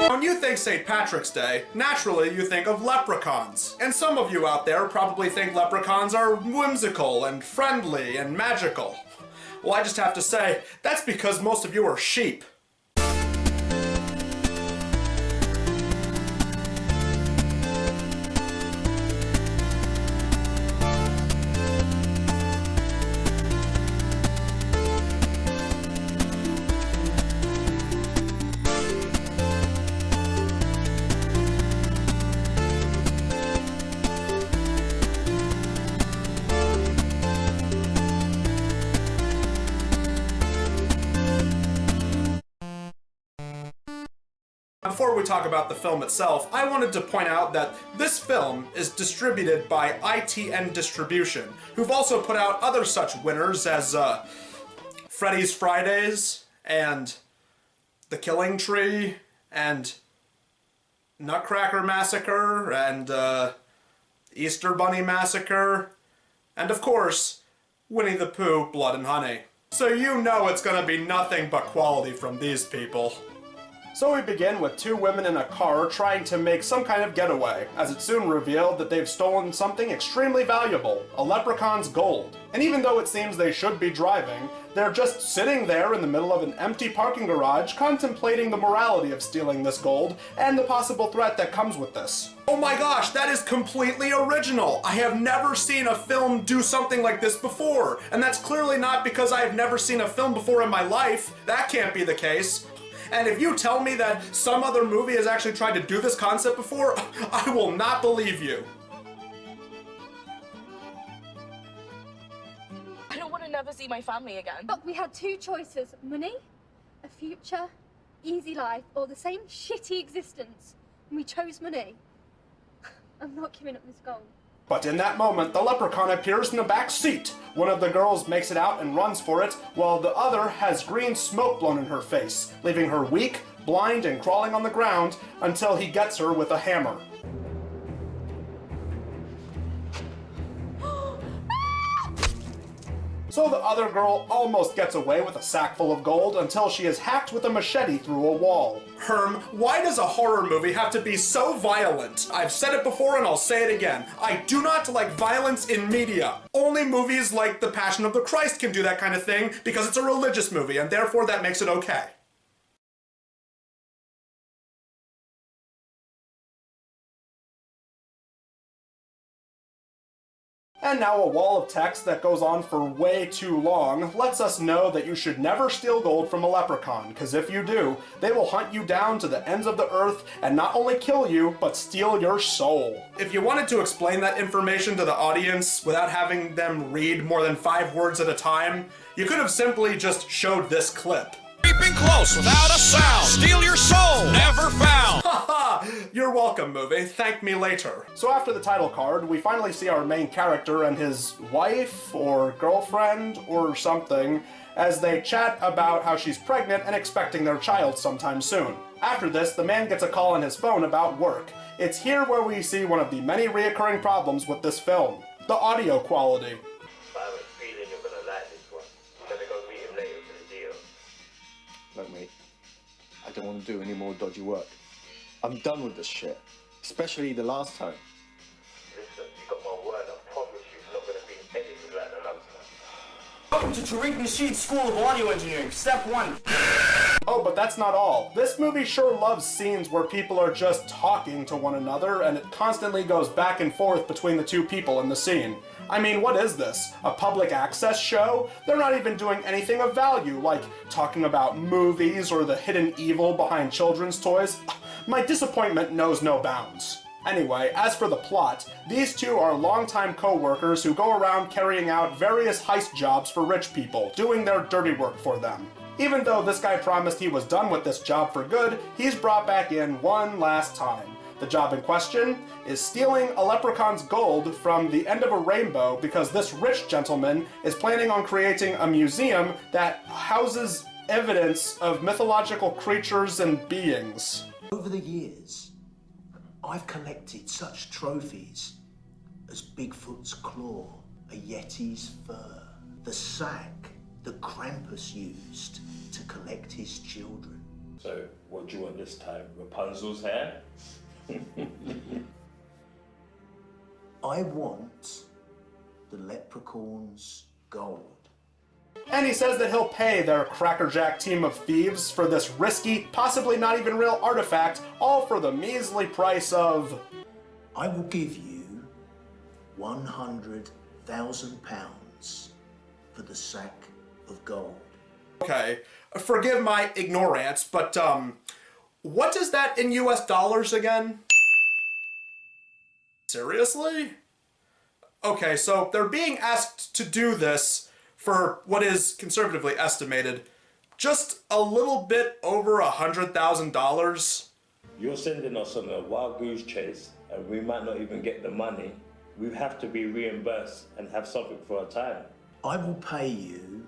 When you think St. Patrick's Day, naturally you think of leprechauns. And some of you out there probably think leprechauns are whimsical and friendly and magical. Well, I just have to say, that's because most of you are sheep. Before we talk about the film itself, I wanted to point out that this film is distributed by ITN Distribution, who've also put out other such winners as Freddy's Fridays, and The Killing Tree, and Nutcracker Massacre, and Easter Bunny Massacre, and of course, Winnie the Pooh, Blood and Honey. So you know it's gonna be nothing but quality from these people. So we begin with two women in a car trying to make some kind of getaway, as it's soon revealed that they've stolen something extremely valuable, a leprechaun's gold. And even though it seems they should be driving, they're just sitting there in the middle of an empty parking garage contemplating the morality of stealing this gold and the possible threat that comes with this. Oh my gosh, that is completely original! I have never seen a film do something like this before, and that's clearly not because I have never seen a film before in my life. That can't be the case. And if you tell me that some other movie has actually tried to do this concept before, I will not believe you. I don't want to never see my family again. But we had two choices: money, a future, easy life, or the same shitty existence. And we chose money. I'm not giving up this goal. But in that moment, the leprechaun appears in the back seat. One of the girls makes it out and runs for it, while the other has green smoke blown in her face, leaving her weak, blind, and crawling on the ground until he gets her with a hammer. So the other girl almost gets away with a sack full of gold until she is hacked with a machete through a wall. Herm, why does a horror movie have to be so violent? I've said it before and I'll say it again. I do not like violence in media. Only movies like The Passion of the Christ can do that kind of thing because it's a religious movie and therefore that makes it okay. And now a wall of text that goes on for way too long lets us know that you should never steal gold from a leprechaun, because if you do, they will hunt you down to the ends of the earth and not only kill you, but steal your soul. If you wanted to explain that information to the audience without having them read more than 5 words at a time, you could have simply just showed this clip. Creeping close without a sound. Steal your soul, never found. Haha! You're welcome, movie. Thank me later. So after the title card, we finally see our main character and his wife, or girlfriend, or something, as they chat about how she's pregnant and expecting their child sometime soon. After this, the man gets a call on his phone about work. It's here where we see one of the many reoccurring problems with this film: the audio quality. Look, mate, I don't want to do any more dodgy work. I'm done with this shit, especially the last time. Listen, you got my word, I promise you it's not going to be anything like the last time. Welcome to Tariq Nasheed's School of Audio Engineering, Step 1. Oh, but that's not all. This movie sure loves scenes where people are just talking to one another, and it constantly goes back and forth between the two people in the scene. I mean, what is this? A public access show? They're not even doing anything of value, like talking about movies or the hidden evil behind children's toys. My disappointment knows no bounds. Anyway, as for the plot, these two are longtime co-workers who go around carrying out various heist jobs for rich people, doing their dirty work for them. Even though this guy promised he was done with this job for good, he's brought back in one last time. The job in question is stealing a leprechaun's gold from the end of a rainbow because this rich gentleman is planning on creating a museum that houses evidence of mythological creatures and beings. Over the years, I've collected such trophies as Bigfoot's claw, a Yeti's fur, the sack that Krampus used to collect protect his children. So, what do you want this time? Rapunzel's hair? I want the Leprechaun's gold. And he says that he'll pay their crackerjack team of thieves for this risky, possibly not even real artifact, all for the measly price of... I will give you £100,000 for the sack of gold. Okay, forgive my ignorance, but, what is that in US dollars again? Seriously? Okay, so they're being asked to do this for what is conservatively estimated just a little bit over $100,000. You're sending us on a wild goose chase, and we might not even get the money. We have to be reimbursed and have something for our time. I will pay you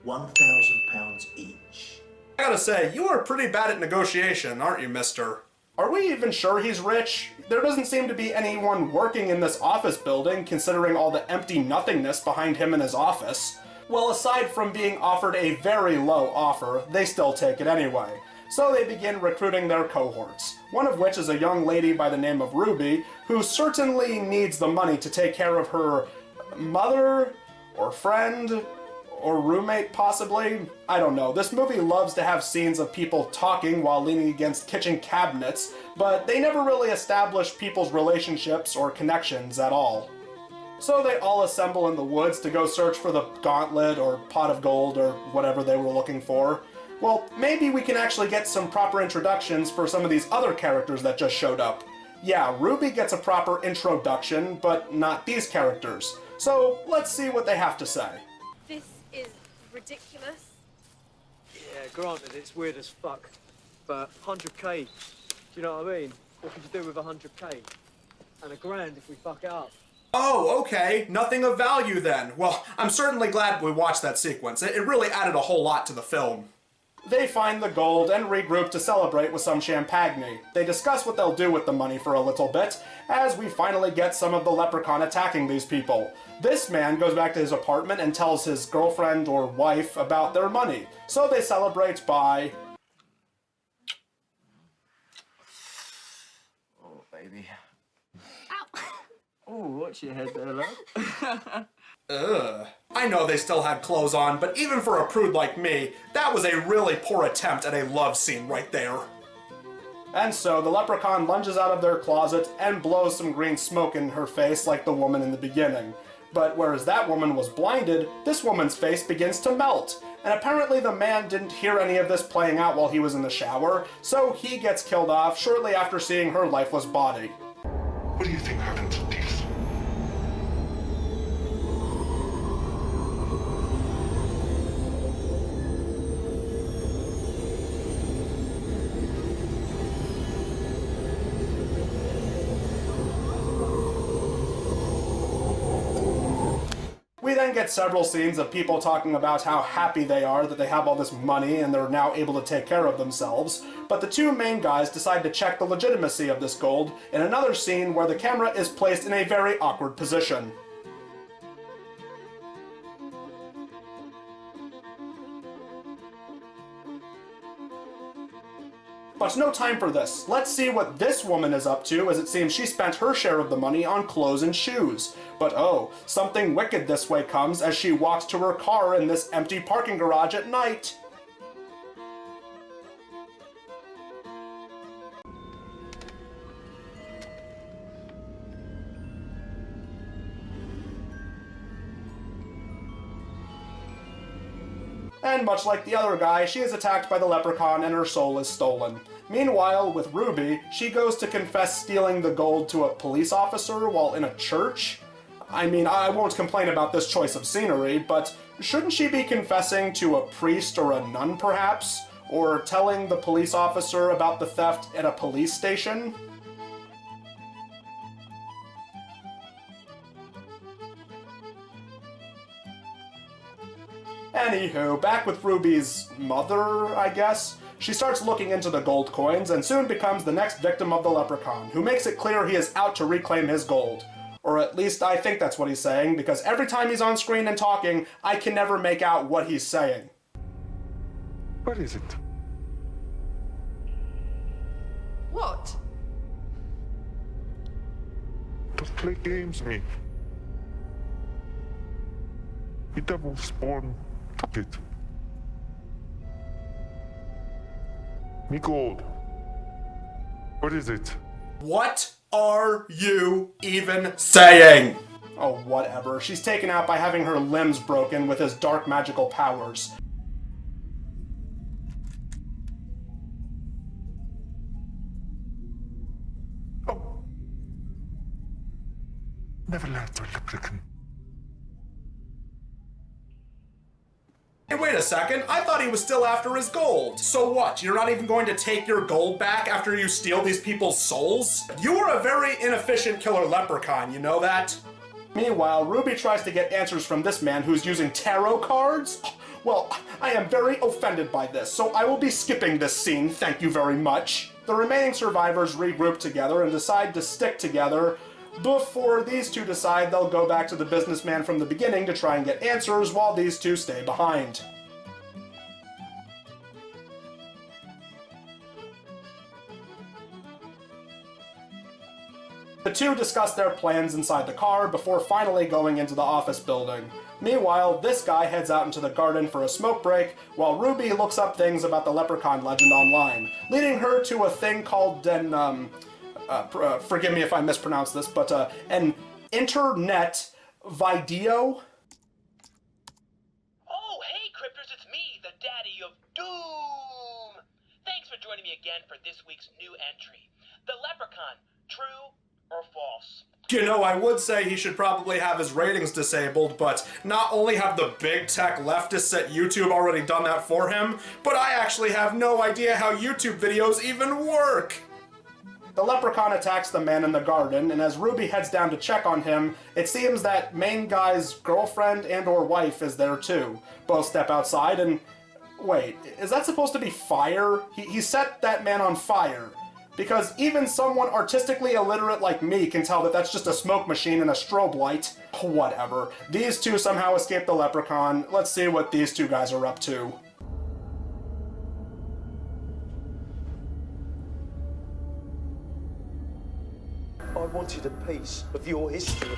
£1,000 each. I gotta say, you are pretty bad at negotiation, aren't you, mister? Are we even sure he's rich? There doesn't seem to be anyone working in this office building, considering all the empty nothingness behind him in his office. Well, aside from being offered a very low offer, they still take it anyway. So they begin recruiting their cohorts, one of which is a young lady by the name of Ruby, who certainly needs the money to take care of her mother, or friend, or roommate, possibly? I don't know. This movie loves to have scenes of people talking while leaning against kitchen cabinets, but they never really establish people's relationships or connections at all. So they all assemble in the woods to go search for the gauntlet or pot of gold or whatever they were looking for. Well, maybe we can actually get some proper introductions for some of these other characters that just showed up. Yeah, Ruby gets a proper introduction, but not these characters. So let's see what they have to say. This is ridiculous. Yeah, granted, it's weird as fuck, but 100k, do you know what I mean? What could you do with 100k? And £1,000 if we fuck it up. Oh, okay. Nothing of value then. Well, I'm certainly glad we watched that sequence. It really added a whole lot to the film. They find the gold and regroup to celebrate with some champagne. They discuss what they'll do with the money for a little bit, as we finally get some of the Leprechaun attacking these people. This man goes back to his apartment and tells his girlfriend or wife about their money. So they celebrate by... Oh, baby. Oh, watch your head there, love. Ugh. I know they still had clothes on, but even for a prude like me, that was a really poor attempt at a love scene right there. And so the leprechaun lunges out of their closet and blows some green smoke in her face like the woman in the beginning. But whereas that woman was blinded, this woman's face begins to melt. And apparently the man didn't hear any of this playing out while he was in the shower, so he gets killed off shortly after seeing her lifeless body. What do you think happened to thieves? We then get several scenes of people talking about how happy they are that they have all this money and they're now able to take care of themselves, but the two main guys decide to check the legitimacy of this gold in another scene where the camera is placed in a very awkward position. But no time for this. Let's see what this woman is up to, as it seems she spent her share of the money on clothes and shoes. But oh, something wicked this way comes as she walks to her car in this empty parking garage at night. And much like the other guy, she is attacked by the leprechaun and her soul is stolen. Meanwhile, with Ruby, she goes to confess stealing the gold to a police officer while in a church. I mean, I won't complain about this choice of scenery, but shouldn't she be confessing to a priest or a nun, perhaps? Or telling the police officer about the theft at a police station? Anywho, back with Ruby's mother, I guess. She starts looking into the gold coins and soon becomes the next victim of the leprechaun, who makes it clear he is out to reclaim his gold. Or at least I think that's what he's saying, because every time he's on screen and talking, I can never make out what he's saying. What is it? What? Don't play games, me. The devil spawn took it. Me gold. What is it? What are you even saying? Oh, whatever. She's taken out by having her limbs broken with his dark magical powers. Oh. Never learned the Leprechaun. Hey, wait a second. I thought he was still after his gold. So what? You're not even going to take your gold back after you steal these people's souls? You are a very inefficient killer leprechaun, you know that? Meanwhile, Ruby tries to get answers from this man who's using tarot cards. Well, I am very offended by this, so I will be skipping this scene, thank you very much. The remaining survivors regroup together and decide to stick together before these two decide they'll go back to the businessman from the beginning to try and get answers while these two stay behind. The two discuss their plans inside the car before finally going into the office building. Meanwhile, this guy heads out into the garden for a smoke break, while Ruby looks up things about the Leprechaun legend online, leading her to a thing called forgive me if I mispronounce this, but an internet video. Oh, hey, Crypters, it's me, the Daddy of Doom! Thanks for joining me again for this week's new entry. The Leprechaun, true or false? You know, I would say he should probably have his ratings disabled, but not only have the big tech leftists at YouTube already done that for him, but I actually have no idea how YouTube videos even work! The Leprechaun attacks the man in the garden, and as Ruby heads down to check on him, it seems that main guy's girlfriend and or wife is there too. Both step outside and... Wait, is that supposed to be fire? He set that man on fire. Because even someone artistically illiterate like me can tell that that's just a smoke machine and a strobe light. Whatever. These two somehow escape the Leprechaun. Let's see what these two guys are up to. I wanted a piece of your history.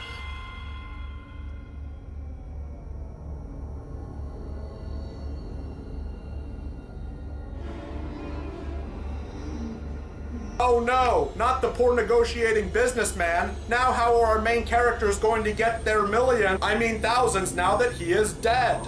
Oh no, not the poor negotiating businessman. Now how are our main characters going to get their thousands now that he is dead?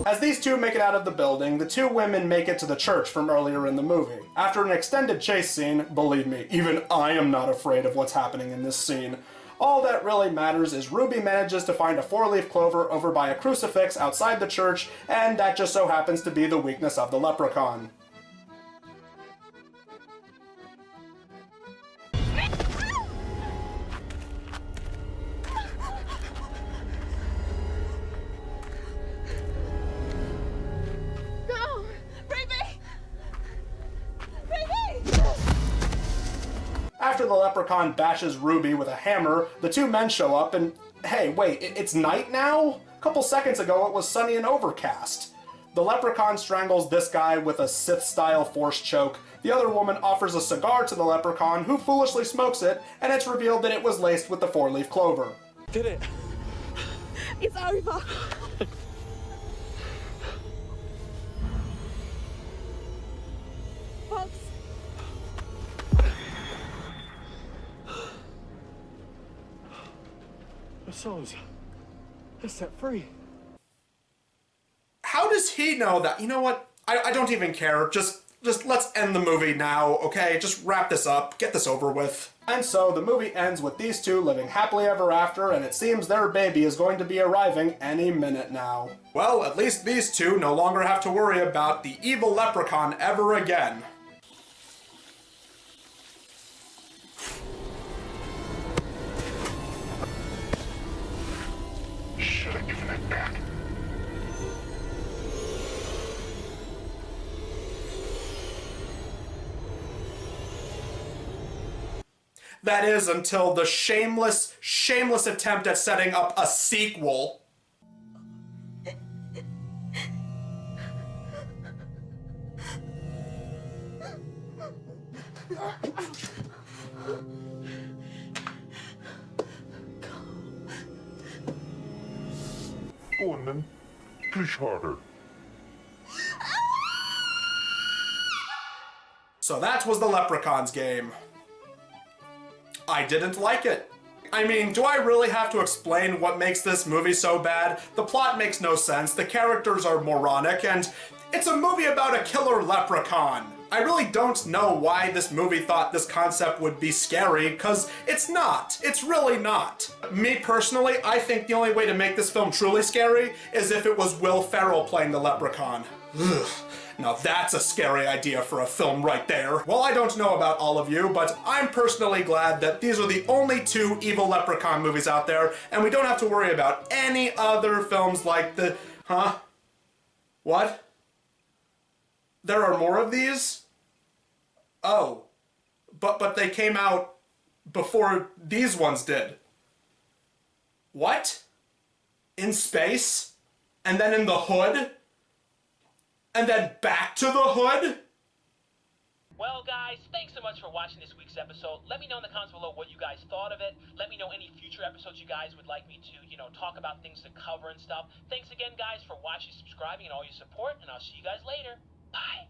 As these two make it out of the building, the two women make it to the church from earlier in the movie. After an extended chase scene, believe me, even I am not afraid of what's happening in this scene. All that really matters is Ruby manages to find a 4-leaf clover over by a crucifix outside the church, and that just so happens to be the weakness of the Leprechaun. After the Leprechaun bashes Ruby with a hammer, the two men show up and, hey, wait, it's night now? A couple seconds ago it was sunny and overcast. The Leprechaun strangles this guy with a Sith-style force choke. The other woman offers a cigar to the Leprechaun, who foolishly smokes it, and it's revealed that it was laced with the 4-leaf clover. Did it? It's over. Fox. The souls. They're set free. How does he know that? You know what? I don't even care. Just let's end the movie now, okay? Just wrap this up. Get this over with. And so the movie ends with these two living happily ever after, and it seems their baby is going to be arriving any minute now. Well, at least these two no longer have to worry about the evil Leprechaun ever again. Should have given it back. That is, until the shameless attempt at setting up a sequel. Go on then. Push harder. So that was the Leprechaun's game. I didn't like it. I mean, do I really have to explain what makes this movie so bad? The plot makes no sense, the characters are moronic, and it's a movie about a killer leprechaun. I really don't know why this movie thought this concept would be scary, because it's not. It's really not. Me personally, I think the only way to make this film truly scary is if it was Will Ferrell playing the leprechaun. Ugh. Now that's a scary idea for a film right there. Well, I don't know about all of you, but I'm personally glad that these are the only two evil leprechaun movies out there, and we don't have to worry about any other films like the... Huh? What? There are more of these? Oh. But they came out before these ones did. What? In space? And then in the hood? And then back to the hood? Well, guys, thanks so much for watching this week's episode. Let me know in the comments below what you guys thought of it. Let me know any future episodes you guys would like me to, talk about things to cover and stuff. Thanks again, guys, for watching, subscribing, and all your support, and I'll see you guys later. Bye.